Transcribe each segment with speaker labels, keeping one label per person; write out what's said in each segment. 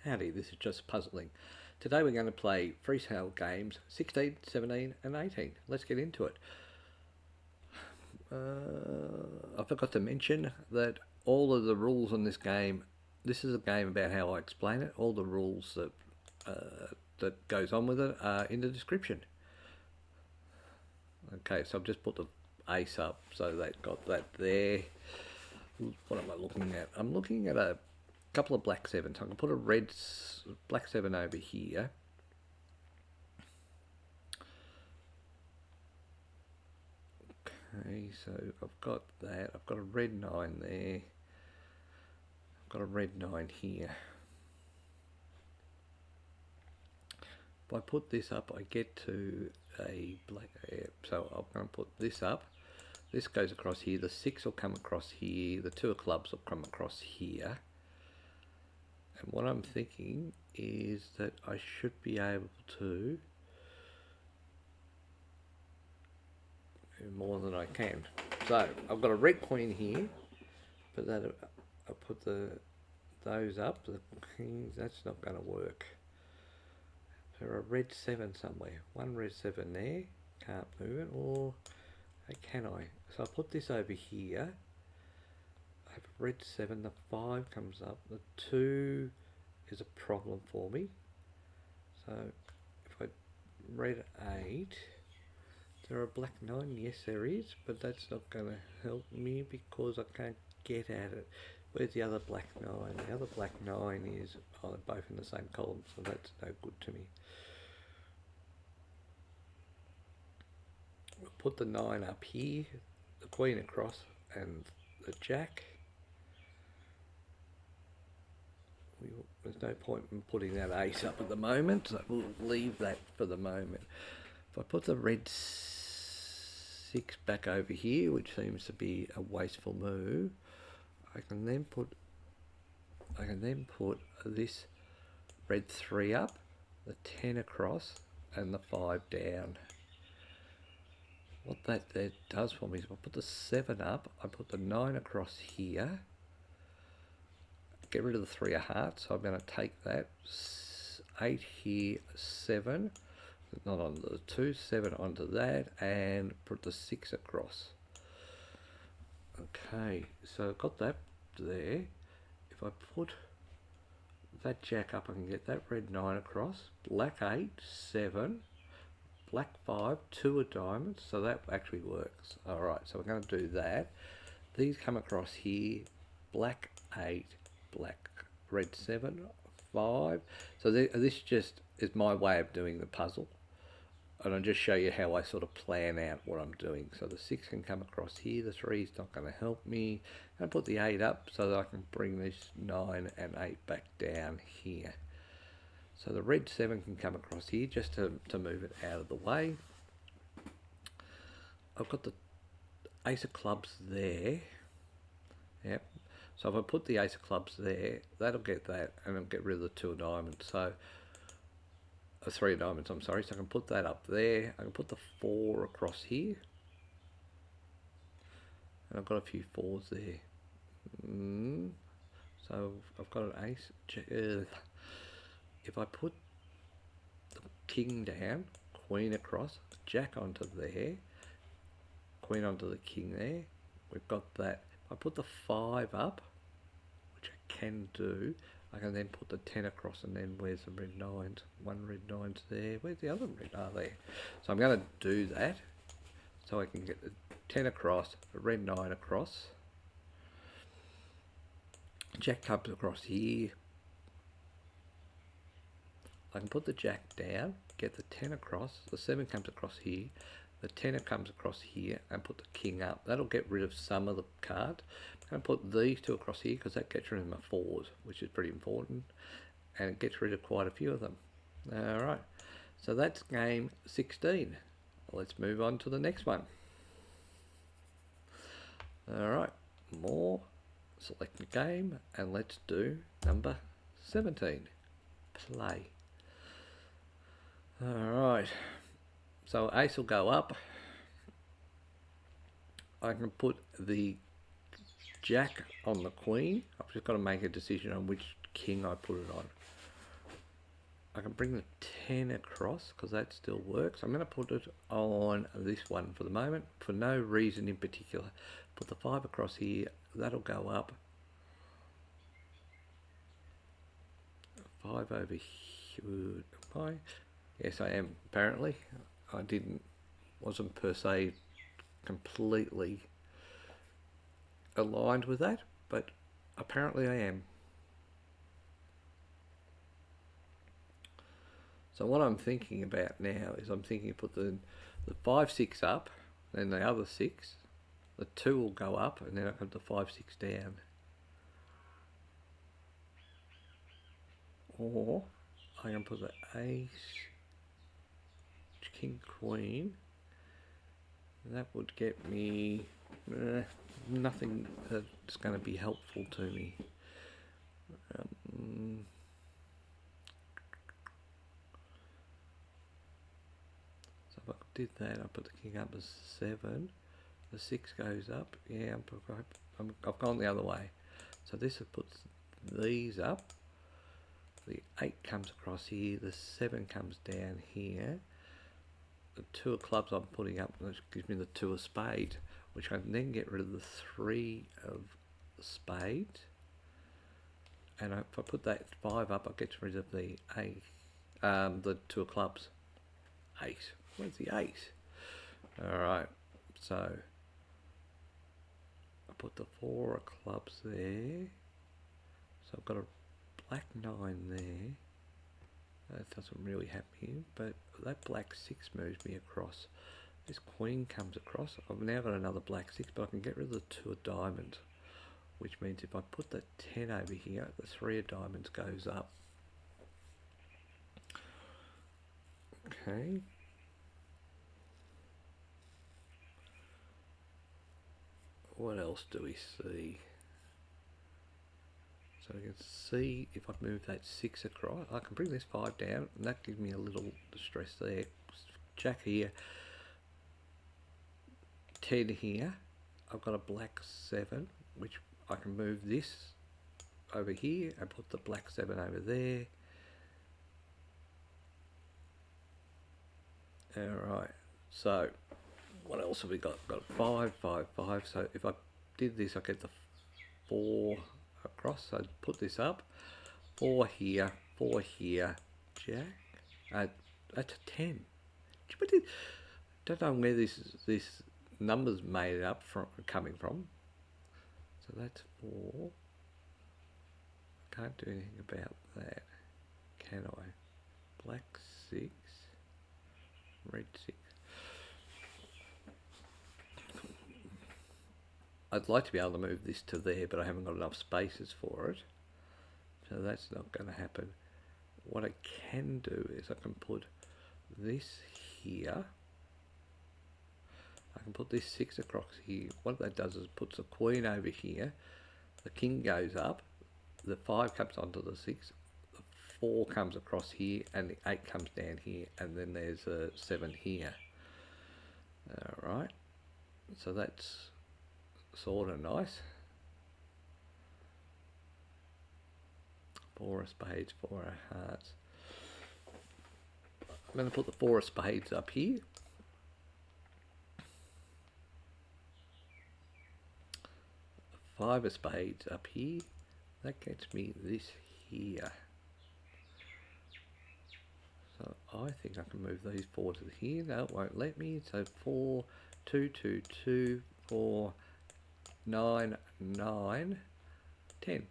Speaker 1: Howdy, this is just puzzling. Today we're going to play Freecell games 16, 17 and 18. Let's get into it. I forgot to mention that all of the rules on this game, this is a game about how I explain it, all the rules that goes on with it are in the description. Okay, so I've just put the ace up, so that got that there. What am I looking at? I'm looking at a couple of black sevens. I can put a black seven over here. Okay, so I've got that. I've got a red 9 there. I've got a red 9 here. If I put this up, I get to a black. So I'm going to put this up. This goes across here. The 6 will come across here. The 2 of clubs will come across here. And what I'm thinking is that I should be able to do more than I can. So I've got a red queen here, but that I put those up. The kings, that's not going to work. So a red 7 somewhere. One red 7 there. Can't move it. Or can I? So I put this over here. I have a red 7. The 5 comes up. The 2 is a problem for me. So if I red 8, is there a black 9? Yes, there is, but that's not going to help me because I can't get at it. Where's the other black 9? The other black 9 is, they're both in the same column, so that's no good to me. We'll put the 9 up here, the queen across, and the jack. There's no point in putting that ace up at the moment, so we'll leave that for the moment. If I put the red 6 back over here, which seems to be a wasteful move, I can then put this red 3 up, the 10 across, and the 5 down. What that does for me is if I put the 7 up, I put the 9 across here, get rid of the 3 of hearts, so I'm going to take that 8 here, 7, not onto the 2, 7 onto that, and put the 6 across. Okay, so I've got that there. If I put that jack up, I can get that red 9 across, black 8, 7, black 5, 2 of diamonds, so that actually works. Alright, so we're going to do that. These come across here, black 8, black, red 7, 5. So this just is my way of doing the puzzle. And I'll just show you how I sort of plan out what I'm doing. So the 6 can come across here, the 3 is not going to help me. And put the 8 up so that I can bring this 9 and 8 back down here. So the red 7 can come across here just to move it out of the way. I've got the ace of clubs there. Yep. So if I put the ace of clubs there, that'll get that, and it'll get rid of the 2 of diamonds. So 3 of diamonds, I'm sorry. So I can put that up there. I can put the 4 across here. And I've got a few 4s there. So I've got an ace. If I put the king down, queen across, jack onto there, queen onto the king there, we've got that. If I put the 5 up, which I can do, I can then put the 10 across, and then where's the red 9s? One red 9's there. Where's the other red? There. So I'm going to do that so I can get the 10 across, the red 9 across. Jack comes across here. I can put the jack down, get the 10 across, the 7 comes across here, the 10 comes across here, and put the king up. That'll get rid of some of the cards. I'm going to put these 2 across here because that gets rid of my 4s, which is pretty important, and it gets rid of quite a few of them. Alright, so that's game 16. Let's move on to the next one. Alright, more, select the game, and let's do number 17. Play. Alright, so ace will go up. I can put the jack on the queen. I've just got to make a decision on which king I put it on. I can bring the 10 across because that still works. I'm going to put it on this one for the moment for no reason in particular. Put the 5 across here, that'll go up. 5 over here. Am I? Yes, I am. Apparently, I wasn't per se completely aligned with that, but apparently I am. So what I'm thinking about now is I'm thinking to put the 5, 6 up, then the other 6, the 2 will go up, and then I put the 5, 6 down. Or I can put the ace, king, queen. That would get me nothing that's going to be helpful to me. So if I did that, I put the king up as 7. The 6 goes up. Yeah, I've gone the other way. So this puts these up. The 8 comes across here. The 7 comes down here. The 2 of clubs I'm putting up, which gives me the 2 of spades, which I can then get rid of the 3 of spades. And if I put that 5 up, I get rid of the 8, the 2 of clubs. Ace. Where's the ace? Alright, so I put the 4 of clubs there. So I've got a black 9 there. That doesn't really happen, but that black 6 moves me across. This queen comes across. I've now got another black 6, but I can get rid of the 2 of diamonds, which means if I put the 10 over here, the 3 of diamonds goes up. Okay. What else do we see? So you can see if I move that 6 across, I can bring this 5 down, and that gives me a little distress there. Jack here, 10 here. I've got a black 7, which I can move this over here and put the black 7 over there. Alright, so what else have we got? Got 5, 5, 5. So if I did this, I get the 4 across. So I'd put this up. 4 here, 4 here, jack. That's a 10. But don't know where this number's made up from, coming from. So that's 4. Can't do anything about that, can I? Black 6, red 6. I'd like to be able to move this to there, but I haven't got enough spaces for it. So that's not going to happen. What I can do is I can put this here. I can put this 6 across here. What that does is puts the queen over here. The king goes up. The 5 comes onto the 6. The 4 comes across here, and the 8 comes down here, and then there's a 7 here. Alright. So that's sort of nice. 4 of spades, 4 of hearts. I'm going to put the 4 of spades up here. The 5 of spades up here. That gets me this here. So I think I can move these 4 to here. No, it won't let me. So 4, 2, 2, 2, 4, 9, 9, 10.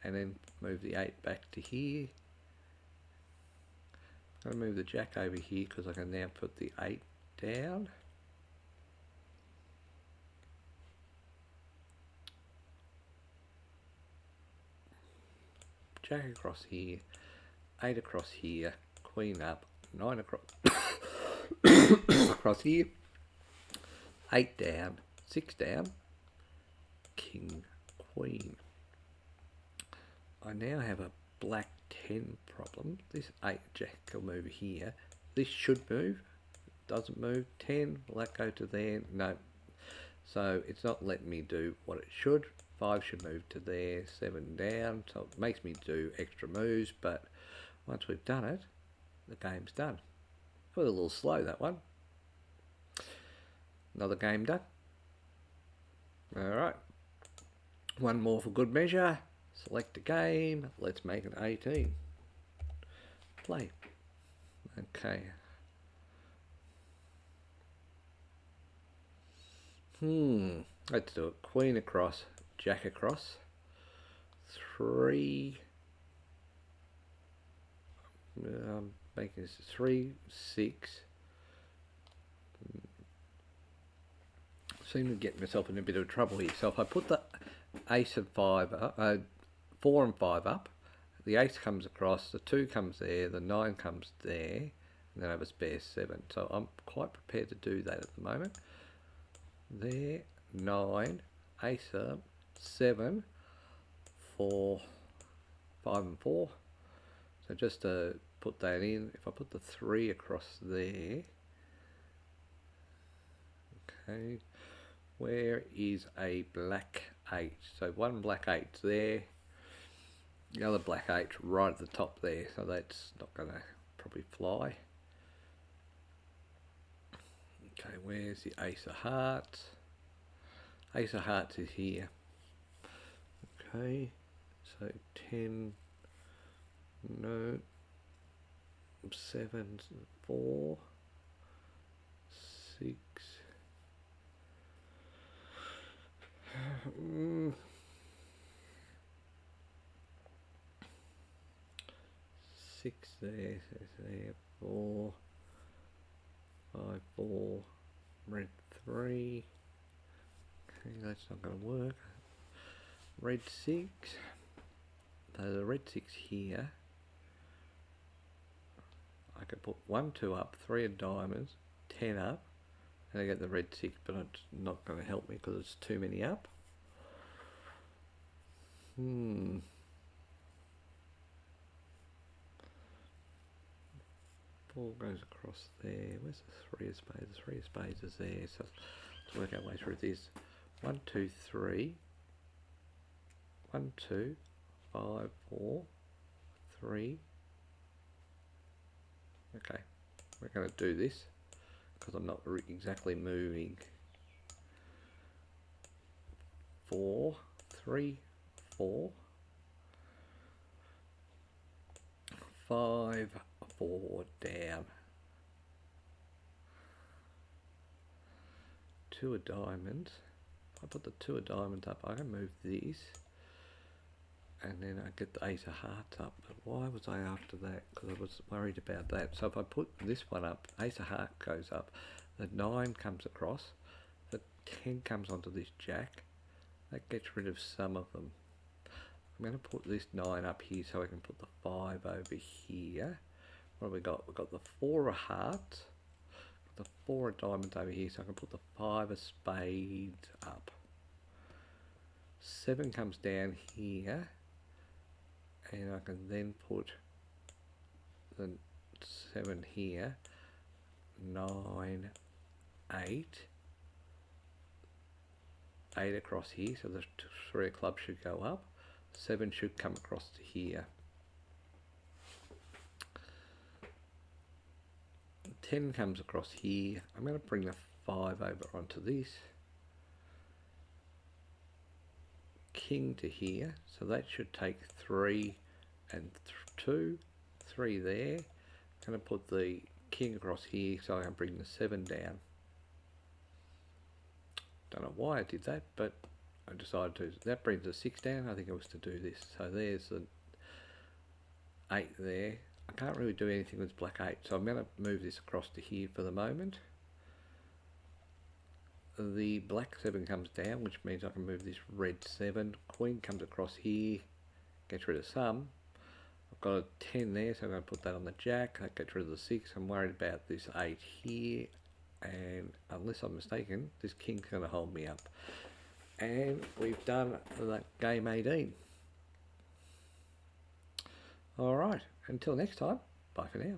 Speaker 1: And then move the 8 back to here. I'm going to move the jack over here because I can now put the 8 down. Jack across here, 8 across here, queen up, 9 across across here, 8 down, 6 down, king, queen. I now have a black 10 problem. This 8 jack will move here. This should move. Doesn't move. 10. Will that go to there? No. So it's not letting me do what it should. 5 should move to there. 7 down. So it makes me do extra moves, but Once we've done it, the game's done. It was a little slow, that one. Another game done. Alright. One more for good measure. Select a game. Let's make it 18. Play. Okay. Let's do it. Queen across, jack across. 3. Making this 3, 6. Seem to get myself in a bit of trouble here. So if I put the ace and 5 up, 4 and 5 up, the ace comes across, the 2 comes there, the 9 comes there, and then I have a spare 7. So I'm quite prepared to do that at the moment. There, 9, ace up, 7, 4, 5 and 4. So just to put that in, if I put the 3 across there, okay, where is a black 8? So one black 8's there, the other black 8's right at the top there, so that's not going to probably fly. Okay, where's the ace of hearts? Ace of hearts is here. Okay, so 10, no, 7, 4, 6, 6 there, 4, 5, 4, red 3. Okay, that's not going to work. Red 6. So the red 6 here. I could put 1, 2 up, 3 of diamonds, 10 up, and I get the red 6, but it's not going to help me because it's too many up. 4 goes across there. Where's the 3 of spades? The 3 of spades is there. So let's work our way through this. 1, 2, 3. 1, 2, 5, 4, 3. Okay, we're going to do this because I'm not exactly moving. 4, 3, 4, 5, 4 down. 2 of diamonds. If I put the 2 of diamonds up, I can move this. And then I get the ace of hearts up. But why was I after that? Because I was worried about that. So if I put this one up, ace of hearts goes up, the 9 comes across, the 10 comes onto this jack. That gets rid of some of them. I'm going to put this 9 up here so I can put the 5 over here. What have we got? We've got the 4 of hearts, the 4 of diamonds over here, so I can put the 5 of spades up. 7 comes down here. And I can then put the 7 here, 9, 8, 8 across here, so the 3 of clubs should go up, 7 should come across to here. 10 comes across here. I'm going to bring the 5 over onto this. King to here, so that should take 3 and 2, 3 there. I'm going to put the king across here so I can bring the 7 down. Don't know why I did that, but I decided to. That brings the 6 down. I think it was to do this. So there's the 8 there. I can't really do anything with black 8, so I'm going to move this across to here for the moment. The black 7 comes down, which means I can move this red 7. Queen comes across here, gets rid of some. I've got a 10 there, so I'm going to put that on the jack. That gets rid of the 6. I'm worried about this 8 here, and unless I'm mistaken, this king's going to hold me up. And we've done that game 18. Alright, until next time, bye for now.